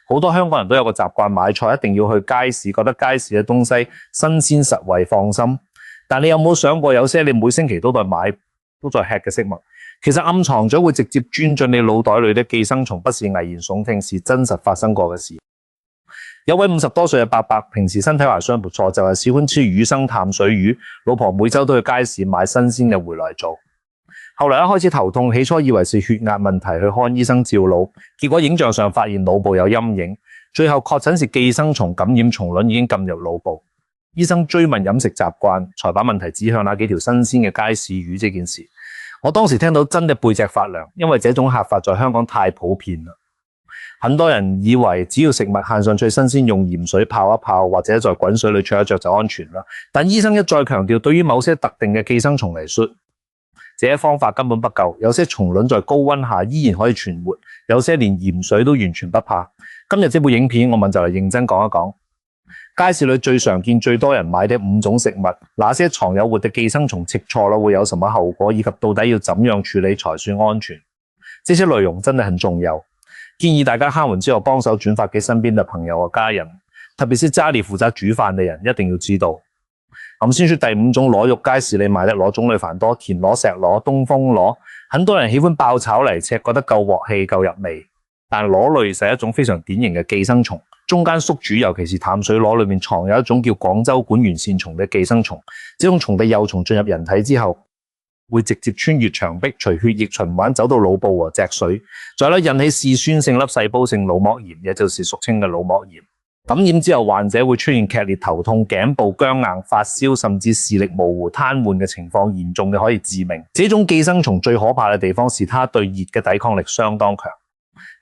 好多香港人都有個習慣買菜一定要去街市，覺得街市嘅東西新鮮實惠放心。但你有冇想過有些你每星期都在買都在吃嘅食物，其實暗藏咗會直接鑽進你腦袋裏的寄生蟲，不是危言聳聽，是真實發生過嘅事。有位50多歲嘅伯伯，平時身體還算不錯，就係喜歡吃魚生淡水魚，老婆每週都去街市買新鮮嘅回來做。後來一開始頭痛，起初以為是血壓問題，去看醫生照腦，結果影像上發現腦部有陰影，最後確診是寄生蟲感染，蟲卵已經進入腦部。醫生追問飲食習慣，才把問題指向那幾條新鮮嘅街市魚這件事。我當時聽到真的背脊發涼，因為這種吃法在香港太普遍了。很多人以為只要食物限上最新鮮，用鹽水泡一泡或者在滾水裏焯一焯就安全啦。但醫生一再強調，對於某些特定嘅寄生蟲嚟說，這方法根本不夠。有些蟲卵在高溫下依然可以存活，有些連鹽水都完全不怕。今日這部影片，我們就嚟認真講一講街市裏最常見、最多人買的5種食物，哪些藏有活的寄生蟲，吃錯了會有什麼後果，以及到底要怎樣處理才算安全。這些內容真的很重要，建議大家看完之後幫手轉發給身邊的朋友和家人，特別是家裡負責煮飯的人一定要知道。我們先說第5種螺肉，街市裏買的螺種類繁多，田螺、石螺、東風螺，很多人喜歡爆炒嚟吃，覺得夠鑊氣、夠入味。但螺類是一種非常典型嘅寄生蟲。中間宿主，尤其是淡水螺裏面藏有一種叫廣州管緣線蟲的寄生蟲。這種蟲的幼蟲進入人體之後，會直接穿越牆壁，隨血液循環走到腦部和脊髓，再引起嗜酸性粒細胞性腦膜炎，也就是俗稱嘅腦膜炎。感染之後，患者會出現劇烈頭痛、頸部僵硬、發燒，甚至視力模糊、癱瘓嘅情況，嚴重嘅可以致命。這種寄生蟲最可怕嘅地方是它對熱嘅抵抗力相當強。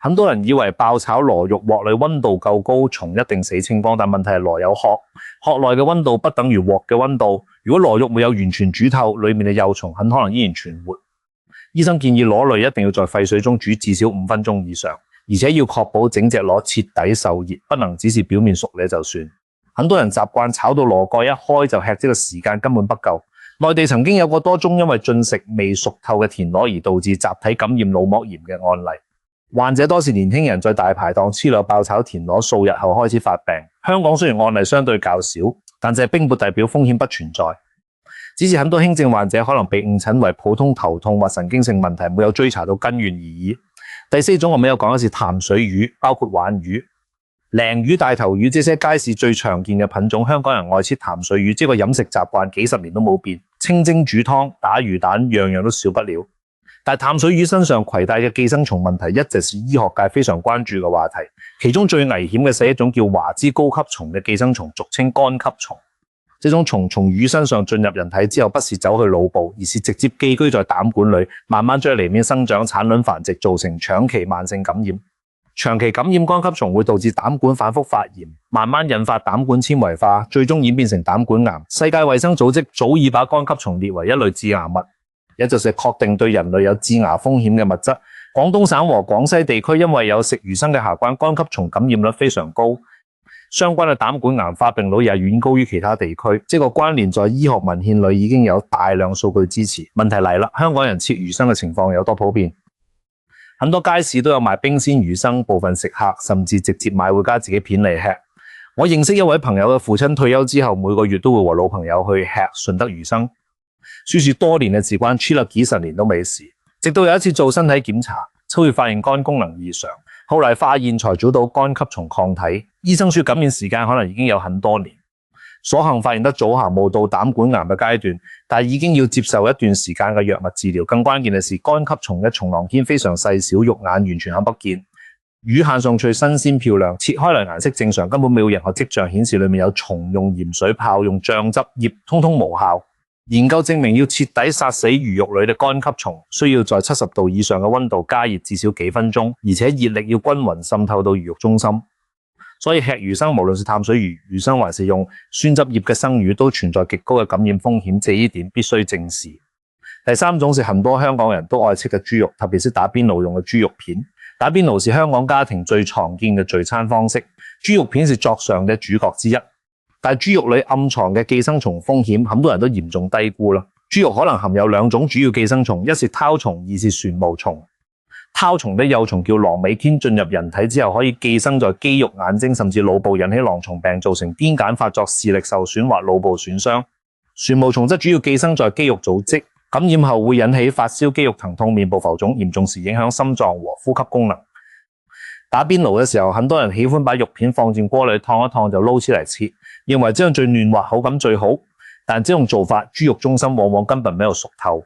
很多人以為爆炒螺肉鑊裏溫度夠高，蟲一定死清光，但問題係螺有殼，殼內嘅溫度不等於鑊嘅溫度。如果螺肉沒有完全煮透，裏面嘅幼蟲很可能依然存活。醫生建議螺類一定要在沸水中煮至少5分鐘以上，而且要確保整隻螺徹底受熱，不能只是表面熟了就算。很多人習慣炒到螺蓋一開就吃，這個時間根本不夠。內地曾經有過多宗因為進食未熟透嘅田螺而導致集體感染腦膜炎嘅案例。患者多是年輕人，在大排檔吃了爆炒田螺，數日後開始發病。香港雖然案例相對較少，但這並不代表風險不存在，只是很多輕症患者可能被誤診為普通頭痛或神經性問題，沒有追查到根源而已。第4種我們有講嘅是淡水魚，包括鯇魚、鯪魚、大頭魚，這些街市最常見嘅品種。香港人愛吃淡水魚，這個飲食習慣幾十年都冇變，清蒸煮湯、打魚蛋，樣樣都少不了。但淡水魚身上攜帶嘅寄生蟲問題一直是醫學界非常關注嘅話題，其中最危險嘅是一種叫華茲高級蟲嘅寄生蟲，俗稱肝吸蟲。這種蟲從魚身上進入人體之後，不是走去腦部，而是直接寄居在膽管裏，慢慢在裏面生長、產卵繁殖，造成長期慢性感染。長期感染肝吸蟲會導致膽管反覆發炎，慢慢引發膽管纖維化，最終演變成膽管癌。世界衛生組織早已把肝吸蟲列為一類致癌物，也就是確定對人類有致癌風險嘅物質。廣東省和廣西地區因為有食魚生嘅習慣，肝吸蟲感染率非常高，相關嘅膽管癌發病率也遠高於其他地區。這個關聯在醫學文獻裏已經有大量數據支持。問題嚟啦，香港人切魚生嘅情況有多普遍？很多街市都有賣冰鮮魚生，部分食客甚至直接買回家自己片嚟吃。我認識一位朋友嘅父親退休之後，每個月都會和老朋友去吃順德魚生。說是多年的習慣，吃了幾十年都沒事。直到有一次做身體檢查，才會發現肝功能異常。後來化驗才找到肝吸蟲抗體，醫生說感染時間可能已經有很多年。所幸發現得早，還冇到膽管癌嘅階段，但已經要接受一段時間嘅藥物治療。更關鍵嘅是，肝吸蟲嘅蟲囊胚非常細小，肉眼完全看不見。魚蟹上脆、新鮮漂亮，切開嚟顏色正常，根本沒有任何跡象顯示裡面有蟲。用鹽水泡、用醬汁醃，通通無效。研究證明，要徹底殺死魚肉裏的肝吸蟲，需要在70度以上嘅溫度加熱至少幾分鐘，而且熱力要均勻滲透到魚肉中心。所以吃魚生，無論是淡水魚、魚生還是用酸汁醃嘅生魚，都存在極高嘅感染風險，這一點必須正視。第3種是很多香港人都愛吃嘅豬肉，特別是打邊爐用嘅豬肉片。打邊爐是香港家庭最常見嘅聚餐方式，豬肉片是桌上嘅主角之一。但豬肉裏暗藏嘅寄生蟲風險，很多人都嚴重低估啦。豬肉可能含有2種主要寄生蟲，一是絛蟲，二是旋毛蟲。疱蟲的幼蟲叫狼尾天，進入人體之後可以寄生在肌肉、眼睛甚至腦部，引起狼蟲病，造成癲癇發作、視力受損或腦部損傷。旋毛蟲則主要寄生在肌肉組織，感染後會引起發燒、肌肉疼痛、面部浮腫，嚴重時影響心臟和呼吸功能。打邊爐嘅時候，很多人喜歡把肉片放進鍋裏燙一燙就撈起嚟切，認為這樣最嫩滑，口感最好。但這種做法，豬肉中心往往根本沒有熟透，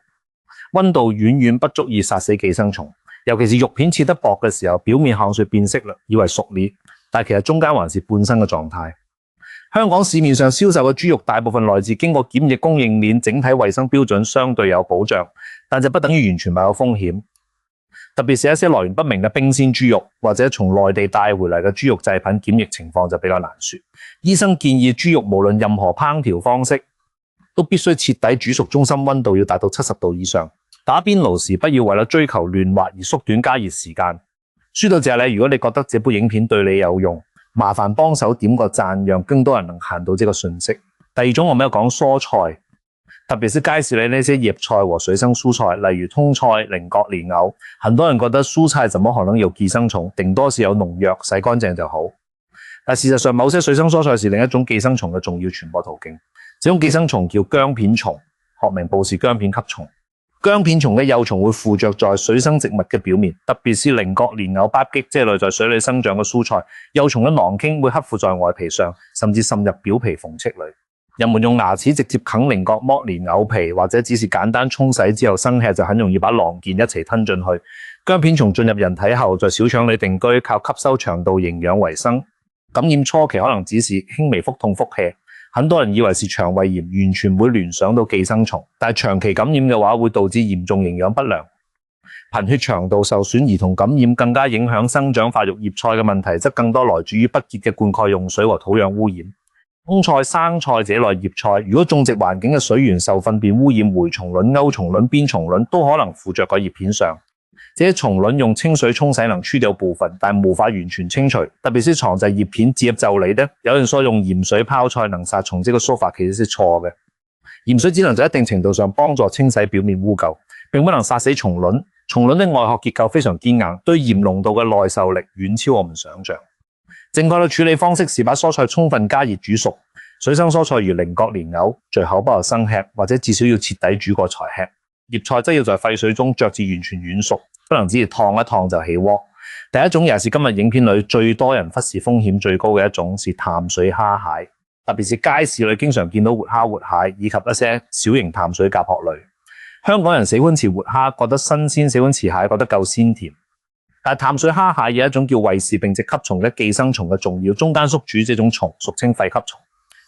溫度遠遠不足以殺死寄生蟲。尤其是肉片切得薄嘅時候，表面看上去變色啦，以為熟了，但其實中間還是半生嘅狀態。香港市面上銷售嘅豬肉大部分來自經過檢疫供應鏈，整體衛生標準相對有保障，但就不等於完全沒有風險。特別是一些來源不明嘅冰鮮豬肉，或者從內地帶回嚟嘅豬肉製品，檢疫情況就比較難說。醫生建議豬肉無論任何烹調方式，都必須徹底煮熟，中心溫度要達到70度以上。打邊爐時不要為了追求嫩滑而縮短加熱時間。說到這裡，如果你覺得這部影片對你有用，麻煩幫手點個讚，讓更多人能看到這個訊息。第二種我們要講蔬菜，特別是街市裡那些葉菜和水生蔬菜，例如通菜、菱角、蓮藕。很多人覺得蔬菜怎麼可能有寄生蟲，頂多是有農藥，洗乾淨就好。但事實上，某些水生蔬菜是另一種寄生蟲嘅重要傳播途徑。這種寄生蟲叫薑片蟲，學名布氏薑片吸蟲。薑片蟲嘅幼蟲會附着在水生植物嘅表面，特別是菱角、蓮藕、巴戟這類在水裡生長嘅蔬菜，幼蟲嘅囊莖會刻附在外皮上，甚至滲入表皮縫隙裡。人們用牙齒直接啃菱角、剝蓮藕皮，或者只是簡單沖洗之後生吃，就很容易把囊件一齊吞進去。薑片蟲進入人體後，在小腸裡定居，靠吸收腸道營養為生。感染初期可能只是輕微腹痛、腹瀉。很多人以為是腸胃炎，完全會聯想到寄生蟲，但長期感染嘅話會導致嚴重營養不良、貧血、腸道受損。兒童感染更加影響生長發育。葉菜嘅問題則更多來自於不潔嘅灌溉用水和土壤污染。冬菜、生菜這類葉菜，如果種植環境嘅水源受糞便污染，蛔蟲卵、鈎蟲卵、鞭蟲卵都可能附着喺葉片上。這些蟲卵用清水沖洗能去掉部分，但無法完全清除，特別是藏在葉片接就裡的。有人說用鹽水泡菜能殺蟲，這個說法其實是錯嘅。鹽水只能在一定程度上幫助清洗表面污垢，並不能殺死蟲卵。蟲卵的外殼結構非常堅硬，對鹽濃度嘅耐受力遠超我們想象。正確嘅處理方式是把蔬菜充分加熱煮熟。水生蔬菜如菱角、蓮藕，最好不可生吃，或者至少要徹底煮過才吃。葉菜則要在沸水中焯至完全軟熟，不能只是燙一燙就起鍋。第一種也是今日影片裏最多人忽視風險最高嘅一種，是淡水蝦蟹，特別是街市裏經常見到活蝦、活蟹以及一些小型淡水甲殼類。香港人喜歡吃活蝦，覺得新鮮；喜歡吃蟹，覺得夠鮮甜。但淡水蝦蟹有一種叫衛氏並直吸蟲嘅寄生蟲嘅重要，中間宿主這種蟲俗稱肺吸蟲。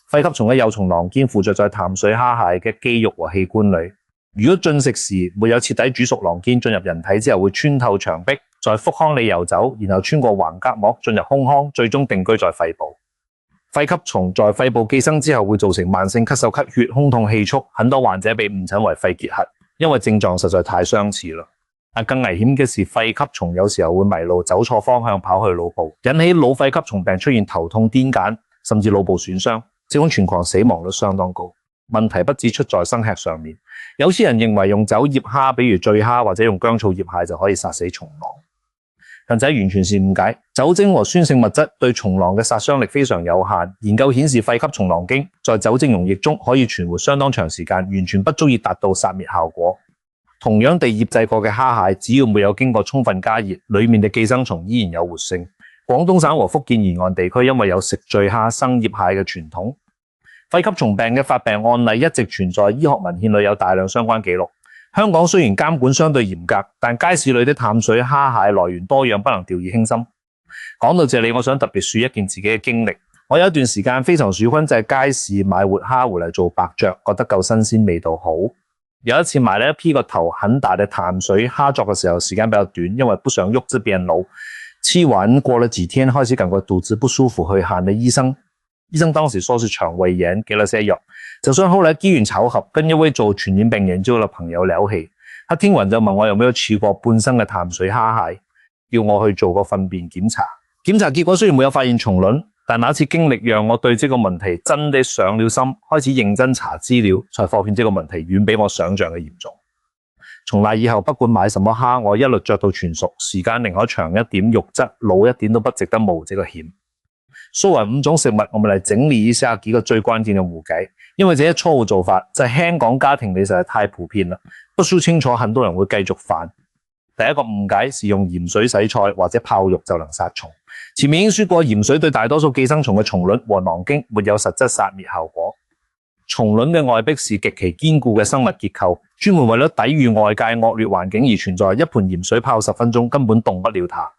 肺吸蟲嘅幼蟲囊堅附着在淡水蝦蟹嘅肌肉和器官裏。如果進食時沒有徹底煮熟囊堅，進入人體之後會穿透牆壁，在腹腔裏游走，然後穿過橫膈膜進入胸腔，最終定居在肺部。肺吸蟲在肺部寄生之後會造成慢性咳嗽、咳血、胸痛、氣促，很多患者被誤診為肺結核，因為症狀實在太相似了。但更危險嘅是肺吸蟲有時候會迷路，走錯方向跑去腦部，引起腦肺吸蟲病，出現頭痛、癲癇，甚至腦部損傷，這種全狂死亡率相當高。問題不只出在生吃上面，有些人認為用酒醃蝦，比如醉蝦或者用薑醋醃蟹就可以殺死蟲囊，但這完全是誤解。酒精和酸性物質對蟲囊嘅殺傷力非常有限。研究顯示，肺吸蟲囊莖在酒精溶液中可以存活相當長時間，完全不足以達到殺滅效果。同樣地醃製過嘅蝦蟹，只要沒有經過充分加熱，裡面嘅寄生蟲依然有活性。廣東省和福建沿岸地區因為有食醉蝦、生醃蟹嘅傳統，肺吸蟲病嘅發病案例一直存在，醫學文獻裏有大量相關記錄。香港雖然監管相對嚴格，但街市裏的淡水蝦蟹來源多樣，不能掉以輕心。講到這裡，我想特別說一件自己嘅經歷。我有一段時間非常喜歡在街市買活蝦回來做白灼，覺得夠新鮮，味道好。有一次買了一批個頭很大的淡水蝦作嘅時候，時間比較短，因為不想喐之變老。吃完過了幾天，開始感覺肚子不舒服，去看了醫生。醫生當時說是腸胃炎，給了些藥。就算後來機緣巧合，跟一位做傳染病研究嘅朋友聊起，他聽完就問我有沒有吃過半生嘅淡水蝦蟹，叫我去做個糞便檢查。檢查結果雖然沒有發現蟲卵，但那次經歷讓我對這個問題真的上了心，開始認真查資料，才發現這個問題遠比我想象嘅嚴重。從那以後，不管買什麼蝦，我一律着到全熟，時間寧可長一點，肉質老一點都不值得冒這個險。說完5種食物，我們來整理一下幾個最關鍵的誤解。因為這些錯誤做法在香港家庭裡實在太普遍了，不說清楚，很多人會繼續犯。第一個誤解是用鹽水洗菜或者泡肉就能殺蟲。前面已經說過，鹽水對大多數寄生蟲嘅蟲卵和囊菌沒有實質殺滅效果。蟲卵嘅外壁是極其堅固嘅生物結構，專門為咗抵禦外界惡劣環境而存在。一盆鹽水泡10分鐘根本動不了它。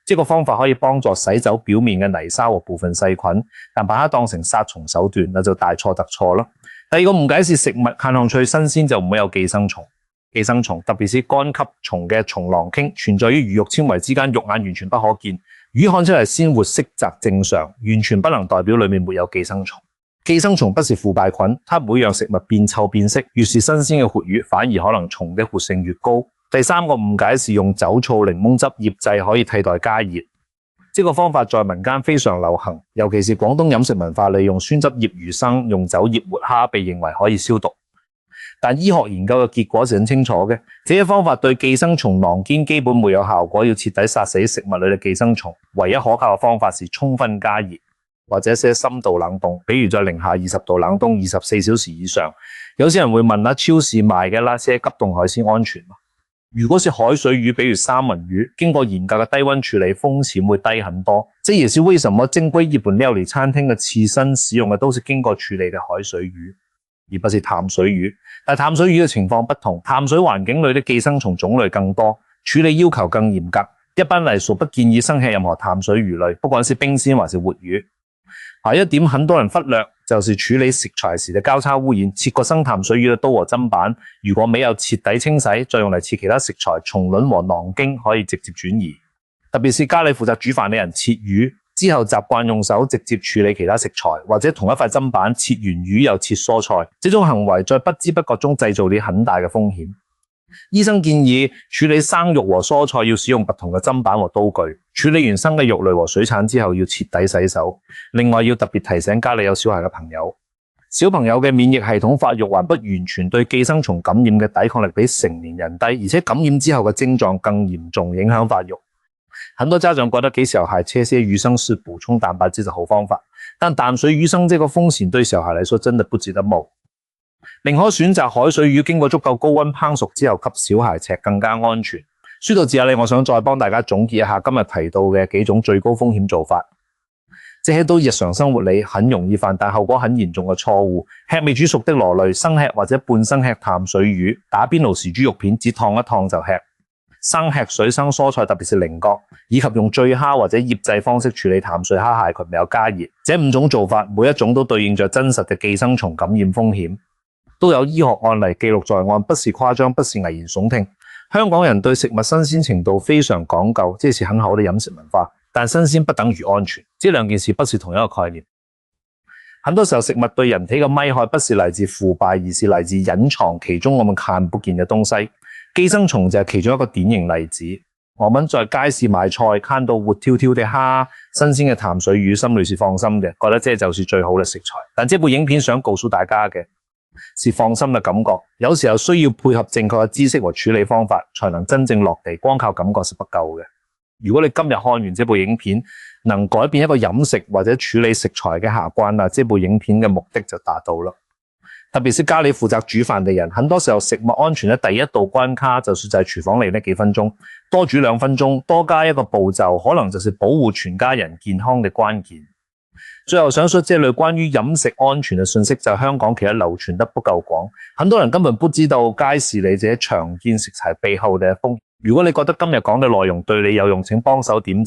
這個方法可以幫助洗走表面嘅泥沙和部分細菌，但把它當成殺蟲手段，那就大錯特錯啦。第二個誤解是食物看上去新鮮就唔會有寄生蟲。寄生蟲特別是肝吸蟲嘅蟲囊菌存在於魚肉纖維之間，肉眼完全不可見。魚看出嚟鮮活色澤正常，完全不能代表裡面沒有寄生蟲。寄生蟲不是腐敗菌，它唔會讓食物變臭變色。越是新鮮嘅活魚，反而可能蟲的活性越高。第三個誤解是用酒醋檸檬汁醃製可以替代加熱，這個方法在民間非常流行，尤其是廣東飲食文化利用酸汁醃魚生、用酒醃活蝦被認為可以消毒。但醫學研究嘅結果是很清楚嘅，這些方法對寄生蟲囊菌基本沒有效果，要徹底殺死食物裏嘅寄生蟲，唯一可靠嘅方法是充分加熱，或者些深度冷凍，比如在零下20度冷凍24小時以上。有些人會問啦，超市賣嘅那些急凍海鮮安全嗎？如果是海水魚，比如三文魚，經過嚴格嘅低溫處理，風險會低很多。這也是為什麼正規日本料理餐廳嘅刺身使用嘅都是經過處理嘅海水魚，而不是淡水魚。但淡水魚嘅情況不同，淡水環境裏的寄生蟲種類更多，處理要求更嚴格。一般來說，不建議生吃任何淡水魚類，不管是冰鮮還是活魚。一點很多人忽略，就是處理食材時的交叉污染。切過生淡水魚的刀和砧板，如果沒有徹底清洗，再用嚟切其他食材，蟲卵和囊菌可以直接轉移。特別是家裏負責煮飯的人，切魚之後習慣用手直接處理其他食材，或者同一塊砧板切完魚又切蔬菜，這種行為在不知不覺中製造了很大嘅風險。醫生建議處理生肉和蔬菜要使用不同嘅砧板和刀具，處理完生嘅肉類和水產之後要徹底洗手。另外要特別提醒家裏有小孩嘅朋友，小朋友嘅免疫系統發育還不完全，對寄生蟲感染嘅抵抗力比成年人低，而且感染之後嘅症狀更嚴重，影響發育。很多家長覺得給小孩切些魚生是補充蛋白質的好方法，但淡水魚生這個風險對小孩來說真的不值得冒。寧可選擇海水魚經過足夠高溫烹熟之後給小孩吃更加安全。說到這裡，我想再幫大家總結一下今日提到嘅幾種最高風險做法。這些都日常生活裡很容易犯但後果很嚴重嘅錯誤。吃未煮熟的螺類，生吃或者半生吃淡水魚，打邊爐時豬肉片只燙一燙就吃，生吃水生蔬菜特別是菱角，以及用醉蝦或者醃製方式處理淡水蝦蟹群沒有加熱。這5種做法每一種都對應着真實嘅寄生蟲感染風險，都有醫學案例記錄在案，不是誇張，不是危言聳聽。香港人對食物新鮮程度非常講究，這是很好的飲食文化，但新鮮不等於安全，這兩件事不是同一個概念。很多時候食物對人體嘅危害不是來自腐敗，而是來自隱藏其中我們看不見嘅東西。寄生蟲就係其中一個典型例子。我們在街市買菜，看到活跳跳的蝦、新鮮嘅淡水魚，心裡是放心嘅，覺得這就是最好嘅食材。但這部影片想告訴大家嘅是放心嘅感覺，有時候需要配合正確嘅知識和處理方法，才能真正落地，光靠感覺是不夠嘅。如果你今日看完這部影片，能改變一個飲食或者處理食材嘅習慣，這部影片嘅目的就達到了。特別是家裏負責煮飯的人，很多時候食物安全嘅第一道關卡就是在廚房裏那幾分鐘，多煮2分鐘，多加一個步驟，可能就是保護全家人健康的關鍵。最後想說，這類關於飲食安全嘅信息在香港其實流傳得不夠廣，很多人根本不知道街市裏這些常見食材背後嘅風險。如果你覺得今日講嘅內容對你有用，請幫手點讚。